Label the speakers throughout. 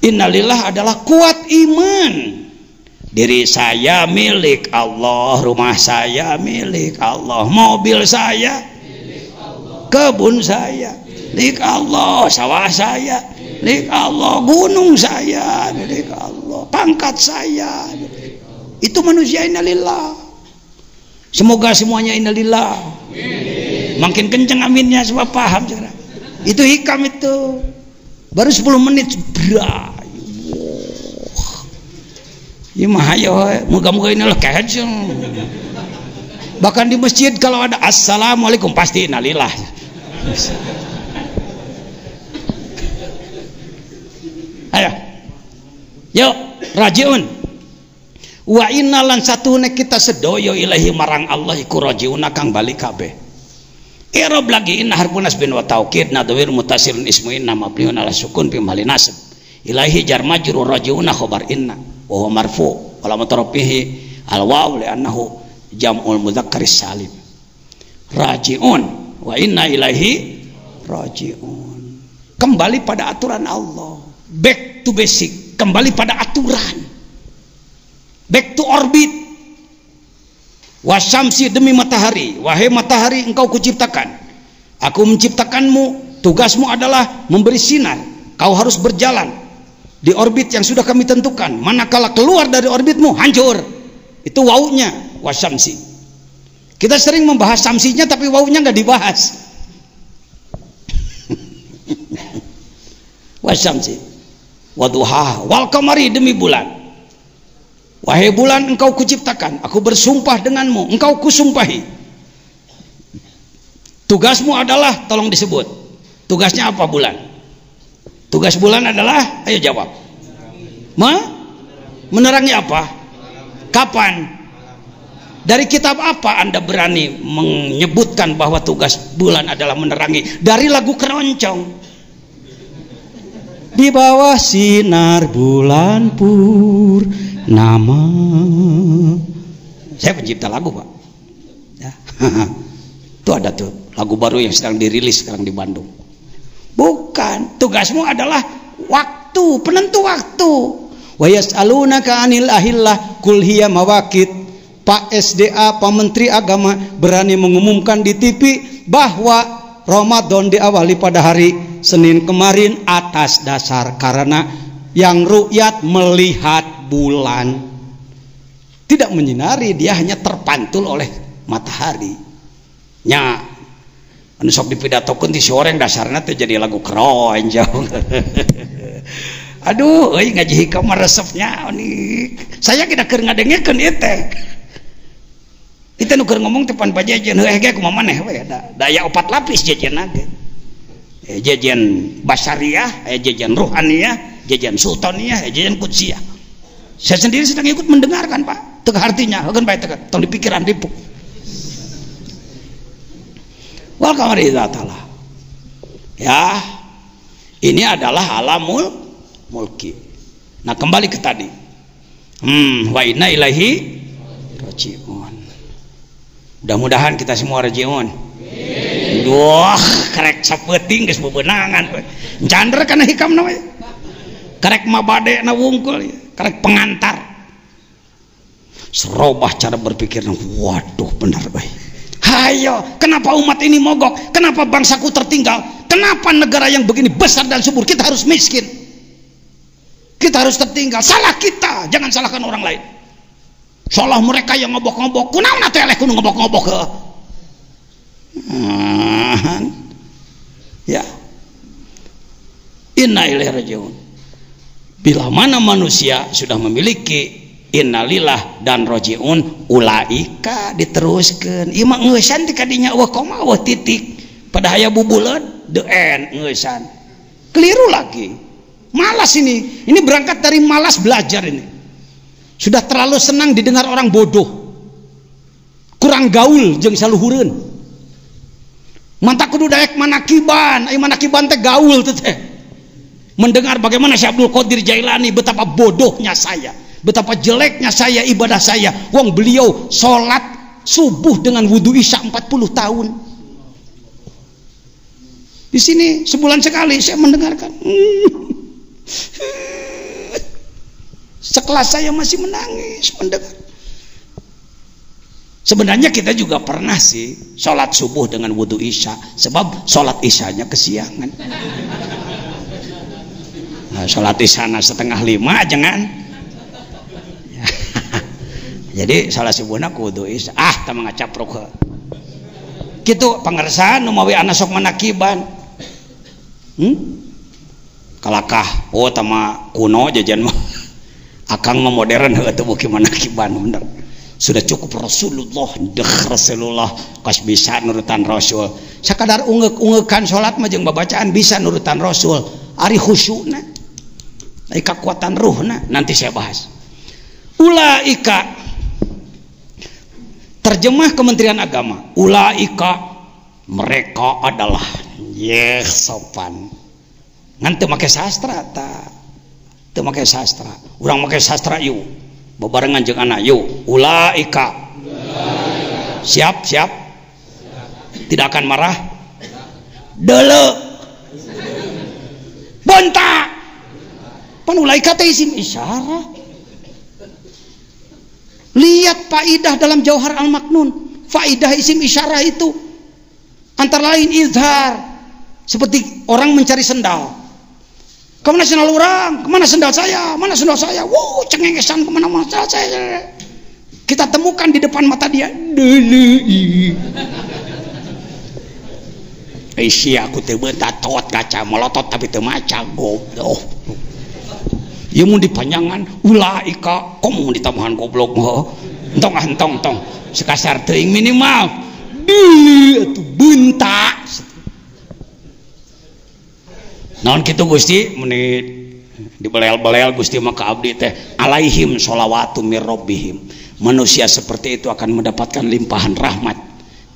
Speaker 1: Innalillah adalah kuat iman. Diri saya milik Allah, rumah saya milik Allah, mobil saya milik Allah, kebun saya milik Allah, sawah saya milik Allah, gunung saya milik Allah, pangkat saya milik Allah. Itu manusia innalillah. Semoga semuanya innalillah. Makin kenceng aminnya sebab paham sekarang. Itu hikam itu. Baru 10 menit bra. Ya mah ayo, moga-moga ini lah kece. Bahkan di masjid kalau ada assalamualaikum pasti innalillah. Ayo, yuk rajiun. Wa innalan satune kita sedoyo ilahi marang Allah iku rajiun kang balik kabeh. Irob lagi inna harfunas bin wa taukid nadwir mutasirun ismu inna mabniun ala sukun fi mahali nasab. Ilahi jar majrur rajiun khabar inna wa huwa marfu wala mutarafihi al waw li annahu jam'ul mudzakkaris salim. Rajiun wa inna ilaihi rajiun. Kembali pada aturan Allah. Back to basic, kembali pada aturan. Back to orbit. Wasyamsi demi matahari, wahai matahari engkau kuciptakan. Aku menciptakanmu, tugasmu adalah memberi sinar. Kau harus berjalan di orbit yang sudah kami tentukan. Manakala keluar dari orbitmu, hancur. Itu wawunya, wasyamsi. Kita sering membahas samsinya tapi wawunya nggak dibahas. Wasyamsi, waduha, wal kamari demi bulan. Wahai bulan engkau kuciptakan, aku bersumpah denganmu, engkau kusumpahi. Tugasmu adalah, tolong disebut. Tugasnya apa bulan? Tugas bulan adalah, ayo jawab. Menerangi apa? Kapan? Dari kitab apa Anda berani menyebutkan bahwa tugas bulan adalah menerangi? Dari lagu keroncong. Di bawah sinar bulan purnama. Saya pencipta lagu, Pak. Ya. Itu ada tuh lagu baru yang sedang dirilis sekarang di Bandung. Bukan, tugasmu adalah waktu, penentu waktu. Wa yas'alunaka 'anil ahillah qul hiya mawaqit. Pak SDA, Pak Menteri Agama berani mengumumkan di TV bahwa Ramadan diawali pada hari Senin kemarin atas dasar karena yang ru'yat melihat bulan, tidak menyinari, dia hanya terpantul oleh matahari. Nya anu sok dipidatokeun ti soreng dasarna teh jadi lagu keroncong. Aduh, euy ngaji hikam resepnya nih. Saya kita keur ngadengekeun ieu teh. Kita nu keur ngomong teh pan pajajan heuh ge kumaha maneh we daya 4 lapis jajanna ge. Jajan basariah, jajan ruhaniyah, jajan sultaniyah, jajan kudsiyah. Saya sendiri sedang ikut mendengarkan, Pak. Teu artinya, heukeun bae teu tong di pikiran dipuk. Wal qamari idza tala. Ya. Ini adalah alamul mulki. Nah, kembali ke tadi. Wa inna ilaihi rajiun. Mudah-mudahan kita semua rajiun. Wah, karek sapeuting geus bebenangan. Jander kana hikamna we. Karek mabade na wungkul, karek pengantar. Serobah cara berpikirnya. Waduh, benar baik. Hayo, kenapa umat ini mogok? Kenapa bangsaku tertinggal? Kenapa negara yang begini besar dan subur kita harus miskin? Kita harus tertinggal. Salah kita, jangan salahkan orang lain. Salah mereka yang ngobok-ngobok. Kunaon atuh eleh kudu ngobok-ngobok heuh. Ya, inna ilaihi rajiun. Bila mana manusia sudah memiliki innalillah dan rajiun, ulaika diteruskan. Ieu mah ngeusan ti kadinya wah koma wah titik. Pada aya bubuleun the end ngeusan. Keliru lagi. Malas ini. Ini berangkat dari malas belajar ini. Sudah terlalu senang didengar orang bodoh. Kurang gaul jeung saluhureun. Manta kudu daek manakiban, ai manakiban teh gaul teh. Mendengar bagaimana Syekh Abdul Qadir Jailani, betapa bodohnya saya, betapa jeleknya saya ibadah saya. Wong beliau sholat subuh dengan wudhu isya 40 tahun. Di sini sebulan sekali saya mendengarkan. Sekelas saya masih menangis mendengar. Sebenarnya kita juga pernah sih sholat subuh dengan wudhu isya, sebab sholat isyanya kesiangan. Nah, sholat isyana 4:30 jangan. Jadi sholat subuhna ku wudhu isya. Tama ngacapruk. Kitu pangersan nu mawi anak sok manakiban. Kalakah tama kuno jajan mah. Akang mah modern heuh teu beuki manakiban bener. Sudah cukup Rasulullah kas bisa nurutan Rasul. Sakadar ungek-ungekan sholat mah jeung babacaan bisa nurutan Rasul. Ari khusyukna, ari kekuatan ruhna nanti saya bahas. Ulaika, terjemah Kementerian Agama, ulaika mereka adalah sopan. Ngan teu make sastra ta. Teu make sastra. Urang make sastra yuk. Bebarengan jeung anak yuk ulaika. Siap tidak akan marah dele bentak pan ulaika teh isim isyarah. Lihat faidah dalam Jauhar Al-Maknun, faidah isim isyarah itu antara lain izhar, seperti orang mencari sendal. Kemana sendal orang? Kemana sendal saya? Mana sendal saya? Wow, cengengesan kemana sendal saya? Kita temukan di depan mata dia. Sia aku teu bentat tot kaca melotot tapi teu maca goblok. Ieu mun dipanjangan ulaika, komo ditambahan goblok mah. Entong. Sekasar teuing minimal. Atuh bentak. Naon kitu Gusti menit dibelel-belel Gusti maka abdi teh alaihim sholawatu mir rabbihim. Manusia seperti itu akan mendapatkan limpahan rahmat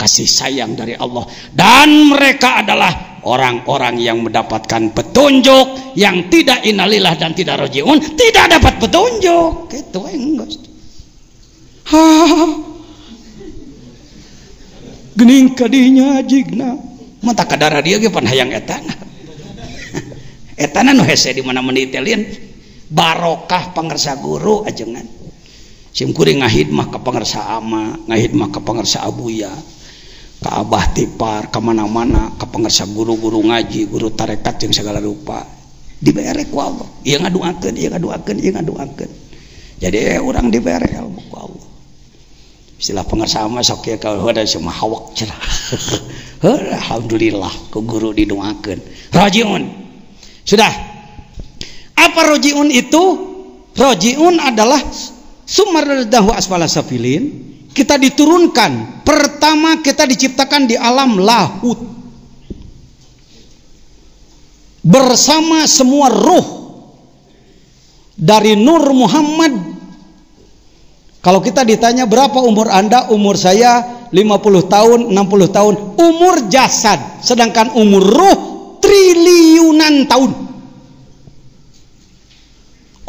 Speaker 1: kasih sayang dari Allah, dan mereka adalah orang-orang yang mendapatkan petunjuk, yang tidak innalillah dan tidak rajiun, tidak dapat petunjuk. Kitu enggak. Geuning kadinya jigna mata kadara dia ge pan hayang etana. Etana nu hese di mana menitelin barokah pangersa guru ajengan. Sim kuring ngahidmah ka pangersa ama, ngahidmah ka pangersa abuya, ka abah tipar, ka mana-mana, ka pangersa guru-guru ngaji, guru tarekat jeung segala rupa. Dibere ku Allah. Ieu ngaduakeun. Jadi urang dibere ilmu ku Allah. Istilah pangersa ama sok ye ka heuda semua hawak cenah. Alhamdulillah ku guru didoakeun. Rajiun. Sudah. Apa rojiun itu? Rojiun adalah sumardahu asfala safilin. Kita diturunkan. Pertama kita diciptakan di alam lahut. Bersama semua ruh. Dari Nur Muhammad. Kalau kita ditanya berapa umur Anda? Umur saya 50 tahun, 60 tahun. Umur jasad. Sedangkan umur ruh triliunan tahun.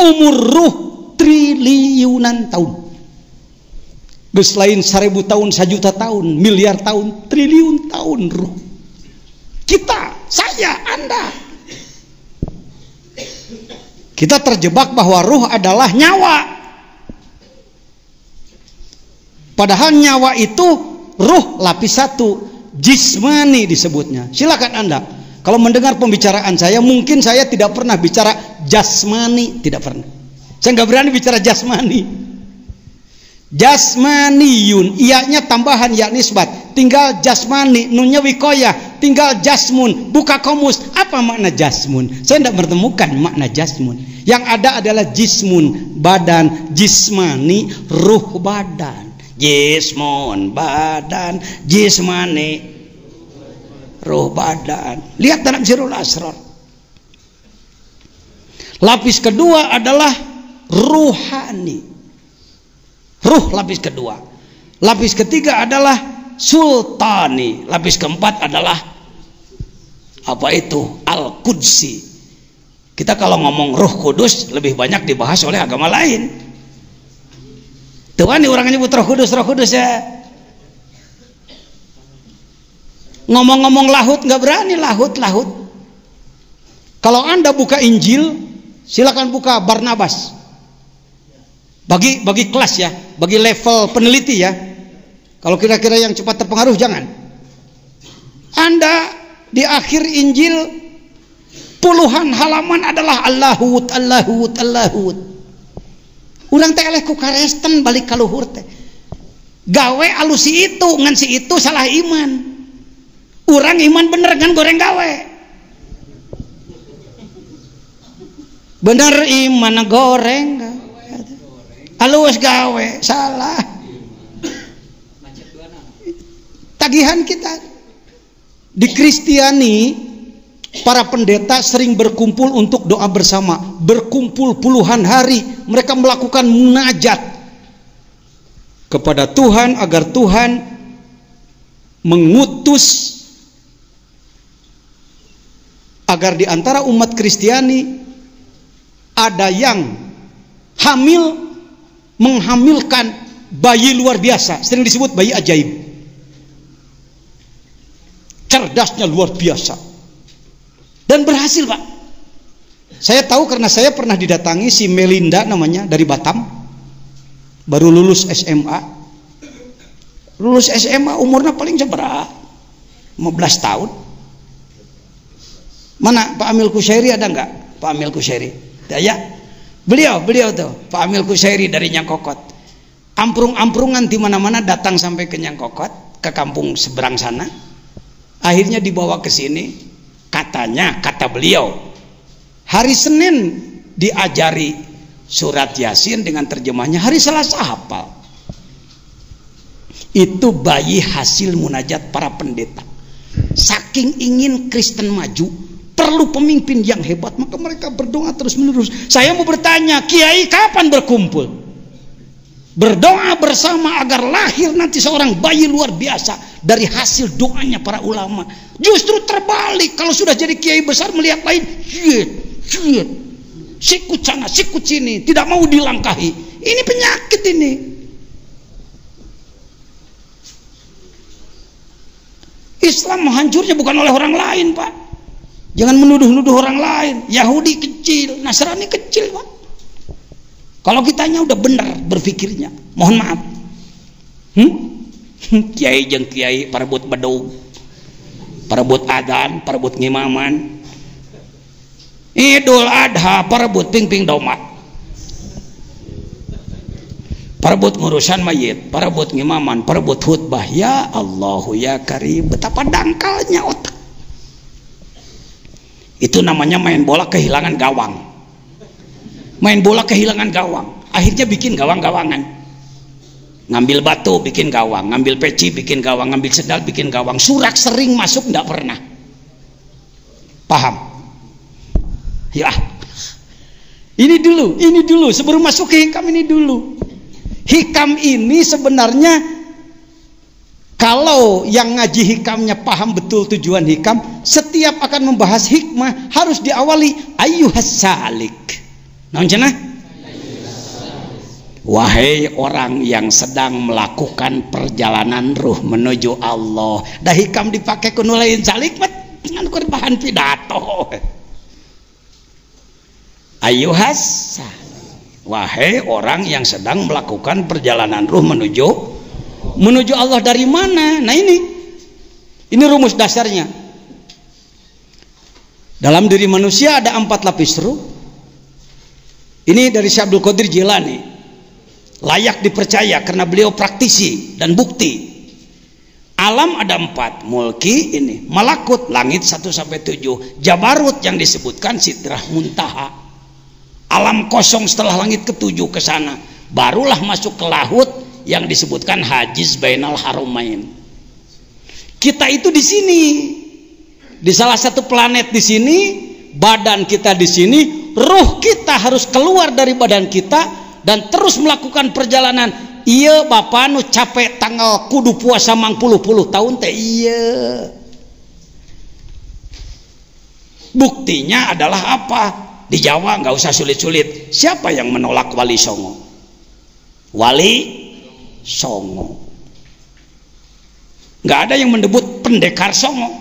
Speaker 1: Umur ruh triliunan tahun. Geus lain 1000 tahun, 1 juta tahun, miliar tahun, triliun tahun ruh. Kita, saya, Anda. Kita terjebak bahwa ruh adalah nyawa. Padahal nyawa itu ruh lapis 1, jismani disebutnya. Silakan Anda. Kalau mendengar pembicaraan saya, mungkin saya tidak pernah bicara jasmani, tidak pernah. Saya nggak berani bicara jasmani. Jasmaniyun, ianya tambahan ya nisbat. Tinggal jasmani, nunnya wikoyah. Tinggal jasmun, buka komus. Apa makna jasmun? Saya tidak menemukan makna jasmun. Yang ada adalah jismun, badan, jismani, ruh badan. Jismun, badan, jismani, ruh badan. Lihat dalam Sirul Asrar. Lapis kedua adalah ruhani. Ruh lapis kedua. Lapis ketiga adalah sultani. Lapis keempat adalah apa itu? Al-Qudsi. Kita kalau ngomong Ruh Kudus lebih banyak dibahas oleh agama lain. Tuhan orangnya nyebut Roh Kudus ya. Ngomong-ngomong lahut nggak berani, lahut. Kalau Anda buka Injil, silakan buka Barnabas. Bagi kelas ya, bagi level peneliti ya. Kalau kira-kira yang cepat terpengaruh jangan. Anda di akhir Injil puluhan halaman adalah Allahut. Urang teh eleh ku karesten balik ka luhur teh. Gawe alus si itu, ngan si itu salah iman. Urang iman bener ngan goreng gawe. Bener iman goreng. Alus gawe salah. Tagihan kita di Kristiani, para pendeta sering berkumpul untuk doa bersama, berkumpul puluhan hari, mereka melakukan munajat kepada Tuhan agar Tuhan mengutus agar di antara umat Kristiani ada yang menghamilkan bayi luar biasa, sering disebut bayi ajaib. Cerdasnya luar biasa. Dan berhasil, Pak. Saya tahu karena saya pernah didatangi si Melinda namanya dari Batam. Baru lulus SMA. Lulus SMA umurnya paling seberapa? 15 tahun. Mana Pak Amil Kusyairi ada enggak? Pak Amil Kusyairi. Ya. Beliau tuh, Pak Amil Kusyairi dari Nyangkokot. Amprung-amprungan di mana-mana datang sampai ke Nyangkokot, ke kampung seberang sana. Akhirnya dibawa ke sini, kata beliau, hari Senin diajari surat Yasin dengan terjemahnya, hari Selasa hafal. Itu bayi hasil munajat para pendeta. Saking ingin Kristen maju, perlu pemimpin yang hebat, maka mereka berdoa terus menerus. Saya mau bertanya, Kiai kapan berkumpul? Berdoa bersama agar lahir nanti seorang bayi luar biasa dari hasil doanya para ulama. Justru terbalik, kalau sudah jadi kiai besar melihat lain, sikut sana, sikut sini, tidak mau dilangkahi. Ini penyakit ini. Islam hancurnya bukan oleh orang lain, Pak. Jangan menuduh-nuduh orang lain. Yahudi kecil, Nasrani kecil, Pak. Kalau kitanya udah benar berpikirnya, mohon maaf. Kiai jeung kiai parebut bedug, parebut adan, parebut ngimaman. Idul Adha parebut ping-ping domat. Parebut ngurusan mayit, parebut ngimaman, parebut khutbah. Ya Allahu ya Karim, betapa dangkalnya otak. Itu namanya main bola kehilangan gawang. Main bola kehilangan gawang, akhirnya bikin gawang-gawangan. Ngambil batu bikin gawang, ngambil peci bikin gawang, ngambil sendal bikin gawang. Surak sering masuk enggak pernah. Paham? Ya. Ini dulu sebelum masuk ke hikam ini dulu. Hikam ini sebenarnya kalau yang ngaji hikamnya paham betul tujuan hikam, setiap akan membahas hikmah harus diawali ayyuhas salik. Naon cenah? Wahai orang yang sedang melakukan perjalanan ruh menuju Allah. Dah hikam dipakai kuno lain salik mah ngan bahan pidato. Ayyuhas salik. Wahai orang yang sedang melakukan perjalanan ruh menuju Allah, dari mana? Nah ini rumus dasarnya. Dalam diri manusia ada 4 lapis ruh. Ini dari Syekh Abdul Qadir Jilani, layak dipercaya karena beliau praktisi dan bukti. Alam ada 4, mulki ini, malakut langit 1-7, jabarut yang disebutkan sidrah muntaha, alam kosong setelah langit ke-7 ke sana, barulah masuk ke lahut yang disebutkan hajiz bainal haromain. Kita itu di sini, di salah satu planet di sini, badan kita di sini, ruh kita harus keluar dari badan kita dan terus melakukan perjalanan. Iya bapak nu capek tanggal kudu puasa mang puluh tahun teh iya. Buktinya adalah apa? Di Jawa nggak usah sulit-sulit. Siapa yang menolak Wali Songo? Wali Songo. Nggak ada yang mendebut pendekar Songo.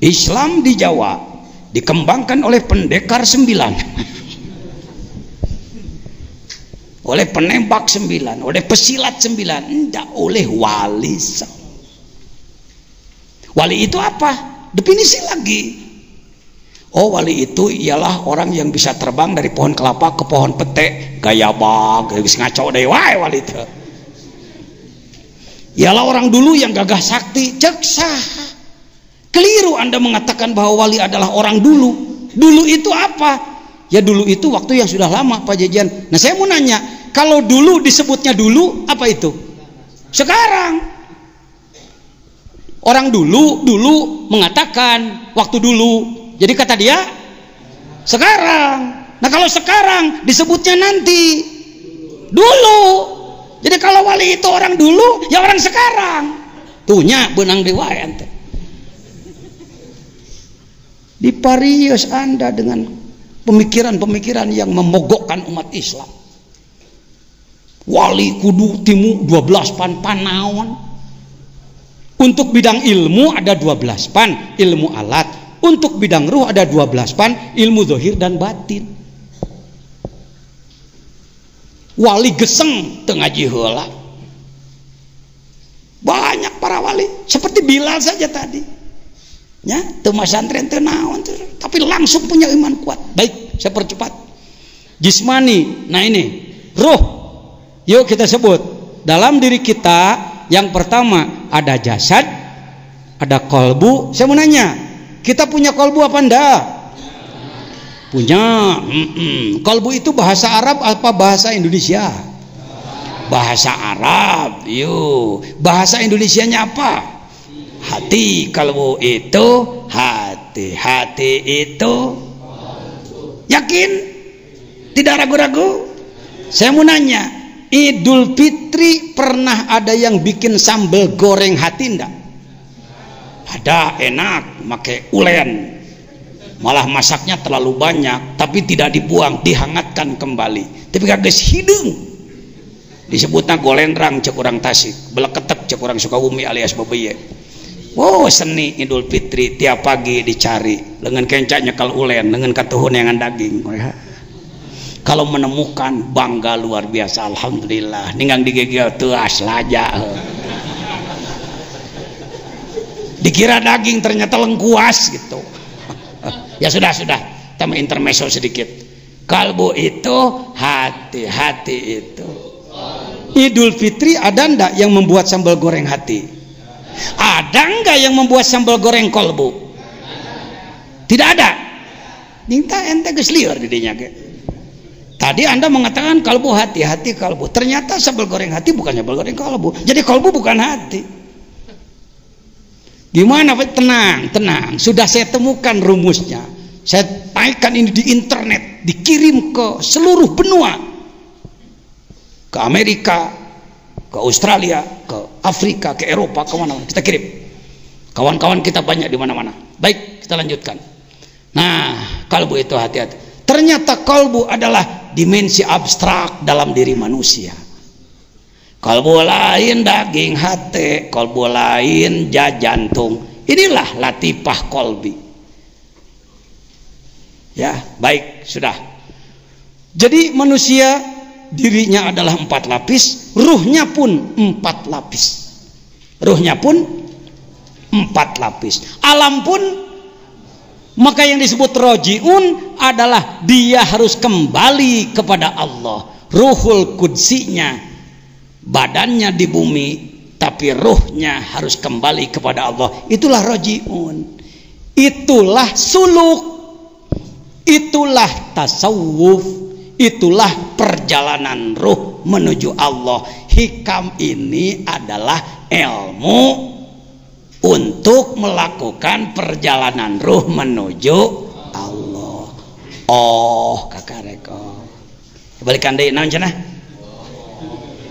Speaker 1: Islam di Jawa dikembangkan oleh pendekar 9. oleh penembak 9, oleh pesilat 9, enggak oleh wali. Wali itu apa? Definisi lagi. Oh, wali itu ialah orang yang bisa terbang dari pohon kelapa ke pohon pete, gaya bag, ngaco deh wae wali itu. Ialah orang dulu yang gagah sakti, cek sah. Keliru Anda mengatakan bahwa wali adalah orang dulu. Dulu itu apa? Ya dulu itu waktu yang sudah lama, Pak Jejan. Nah, saya mau nanya, kalau dulu disebutnya dulu, apa itu? Sekarang. Orang dulu mengatakan waktu dulu. Jadi kata dia sekarang. Nah, kalau sekarang disebutnya nanti dulu. Jadi kalau wali itu orang dulu, ya orang sekarang. Tuhnya benang dewa ente. Diparius Anda dengan pemikiran-pemikiran yang memogokkan umat Islam. Wali kudu timu 12 pan naon. Untuk bidang ilmu ada 12 pan, ilmu alat. Untuk bidang ruh ada 12 pan, ilmu zahir dan batin. Wali geseng teu ngaji heula. Banyak para wali, seperti Bilal saja tadi. Ya, teu masantren teu naon, tapi langsung punya iman kuat. Baik, saya percepat. Jismani, nah ini, ruh. Yuk kita sebut. Dalam diri kita, yang pertama ada jasad, ada kolbu. Saya mau nanya, kita punya kolbu apa enggak? Punya. Kolbu itu bahasa Arab apa bahasa Indonesia? Bahasa Arab. Yuk, bahasa Indonesianya apa? Hati. Kalbu itu hati. Hati itu yakin? Tidak ragu-ragu? Saya mau nanya, Idul Fitri pernah ada yang bikin sambal goreng hati enggak? Ada, enak, pakai ulen. Malah masaknya terlalu banyak, tapi tidak dibuang, dihangatkan kembali. Tapi kagak hidung. Disebutnya golendrang cek urang Tasik, beleketek cek urang Sukabumi alias Bebeye. Oh, seni Idul Fitri tiap pagi dicari dengan kencaknya kalau ulen dengan katuhun yang daging. Kalau menemukan bangga luar biasa, alhamdulillah. Ninggang digegel tuas laja. Dikira daging ternyata lengkuas gitu. Ya sudah, tambah intermezzo sedikit. Kalbu itu hati, hati itu. Idul Fitri ada ndak yang membuat sambal goreng hati? Ada enggak yang membuat sambal goreng kolbu? Tidak ada. Minta ente geus lieur di dinya ge. Tadi Anda mengatakan kalbu hati, hati kalbu. Ternyata sambal goreng hati bukan sambal goreng kalbu. Jadi kalbu bukan hati. Gimana Pak? Tenang. Sudah saya temukan rumusnya. Saya naikkan ini di internet, dikirim ke seluruh benua. Ke Amerika, ke Australia, ke Afrika, ke Eropa, ke mana-mana kita kirim. Kawan-kawan kita banyak di mana-mana. Baik, kita lanjutkan. Nah, kalbu itu hati-hati. Ternyata kalbu adalah dimensi abstrak dalam diri manusia. Kalbu lain daging hati, kalbu lain jantung. Inilah latifah kolbi. Ya, baik, sudah. Jadi manusia dirinya adalah 4 lapis, ruhnya pun 4 lapis. Ruhnya pun 4 lapis. Alam pun, maka yang disebut rojiun adalah dia harus kembali kepada Allah. Ruhul kudsinya, badannya di bumi, tapi ruhnya harus kembali kepada Allah. Itulah rojiun. Itulah suluk. Itulah tasawuf. Itulah perjalanan ruh menuju Allah. Hikam ini adalah ilmu untuk melakukan perjalanan ruh menuju Allah. Oh, kakak reko. Balikan deui naon cenah?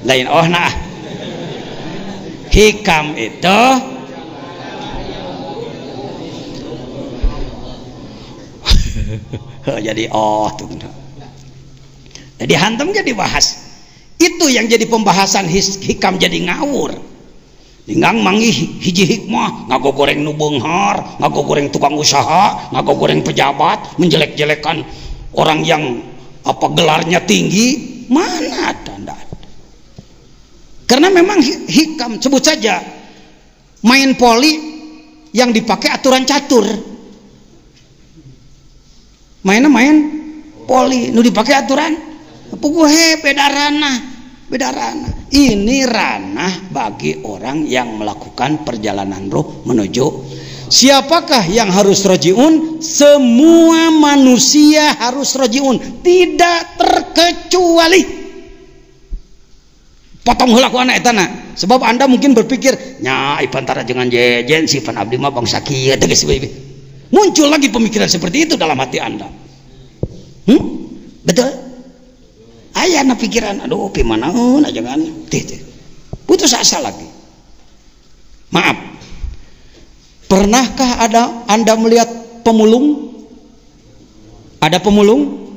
Speaker 1: Lain oh nah. Hikam itu jadi oh tuh. Jadi hantam jadi bahas. Itu yang jadi pembahasan hikam jadi ngawur. Dinggang mangi hiji hikmah, ngago goreng nu beunghar, ngago goreng tukang usaha, ngago goreng pejabat, menjelek-jelekan orang yang apa gelarnya tinggi. Mana ada? Karena memang hikam, sebut saja main poli yang dipakai aturan catur. Mainnya main poli nu dipakai aturan puguhe beda ranah. Ini ranah bagi orang yang melakukan perjalanan roh menuju. Siapakah yang harus rojiun? Semua manusia harus rojiun, tidak terkecuali. Potong heula ku anak etana. Sebab Anda mungkin berpikir, nya ipantara jangan jejen si pan abdi mah bangsa kieu teh geus. Muncul lagi pemikiran seperti itu dalam hati Anda. Betul? Aya na pikiran, aduh pimanaeun jangan teh. Putus asa lagi. Maaf. Pernahkah Anda melihat pemulung? Ada pemulung?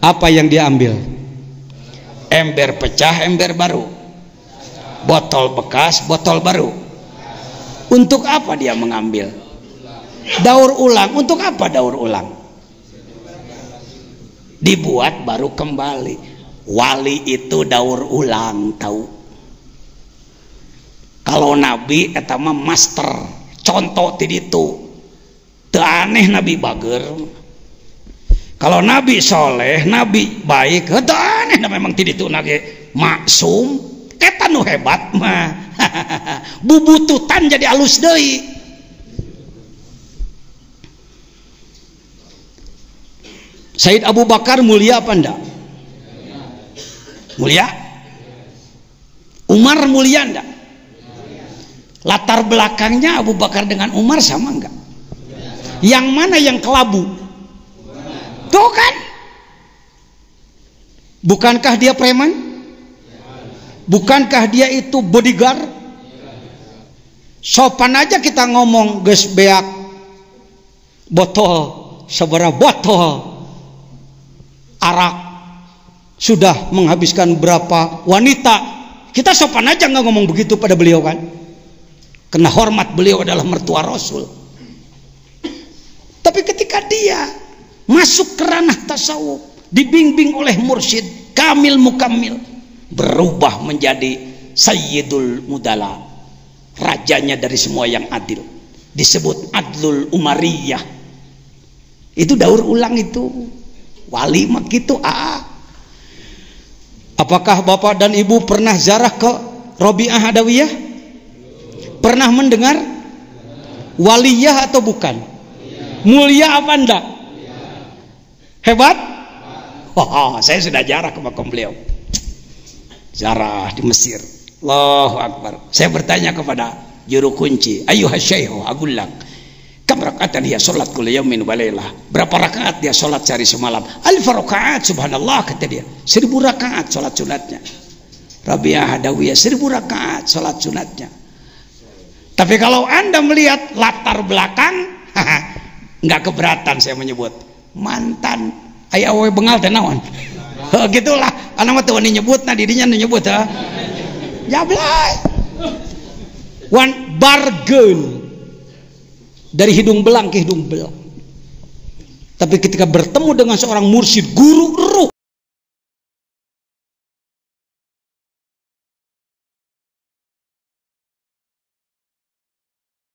Speaker 1: Apa yang dia ambil? Ember pecah, ember baru. Botol bekas, botol baru. Untuk apa dia mengambil? Daur ulang. Untuk apa daur ulang? Dibuat baru kembali. Wali itu daur ulang, tahu? Kalau Nabi eta mah master, contoh ti ditu. Teu aneh Nabi bager. Kalau Nabi soleh, Nabi baik, teu aneh memang ti ditu nage maksum. Eta nu hebat mah. Bubututan jadi alus deui. Said Abu Bakar mulia apa enggak? Mulia? Umar mulia enggak? Latar belakangnya Abu Bakar dengan Umar sama enggak? Yang mana yang kelabu? Tuh kan? Bukankah dia preman? Bukankah dia itu bodyguard? Sopan aja kita ngomong geus beak botol sabaraha botol arak sudah menghabiskan berapa wanita, kita sopan aja nggak ngomong begitu pada beliau kan, karena hormat beliau adalah mertua Rasul. Tapi ketika dia masuk ke ranah tasawuf, dibimbing oleh mursyid kamil mukamil, berubah menjadi sayyidul mudala, rajanya dari semua yang adil, disebut adlul umariyah. Itu daur ulang itu. Wali mah gitu. Apakah Bapak dan Ibu pernah ziarah ke Robiah Adawiyah? Pernah mendengar? Waliyah atau bukan? Mulia apa enggak? Hebat? Saya sudah ziarah ke makam beliau. Ziarah di Mesir. Allahu Akbar. Saya bertanya kepada juru kunci, ayuhas syaihu agulak, kam rakaatan dia salat kul yaumin wa lailah. Berapa rakaat dia salat sehari semalam? Alf rakaat, subhanallah, kata dia. 1000 rakaat salat sunatnya. Rabi'ah Adawiyah 1000 rakaat salat sunatnya. Tapi kalau Anda melihat latar belakang, nggak keberatan saya menyebut mantan aya awe bengal teh naon. Gitulah, anak mah teu wani nyebut, nah dirinya nu nyebut ha. Jablay. One bargain. Dari hidung belang ke hidung belang. Tapi ketika bertemu dengan seorang mursyid, guru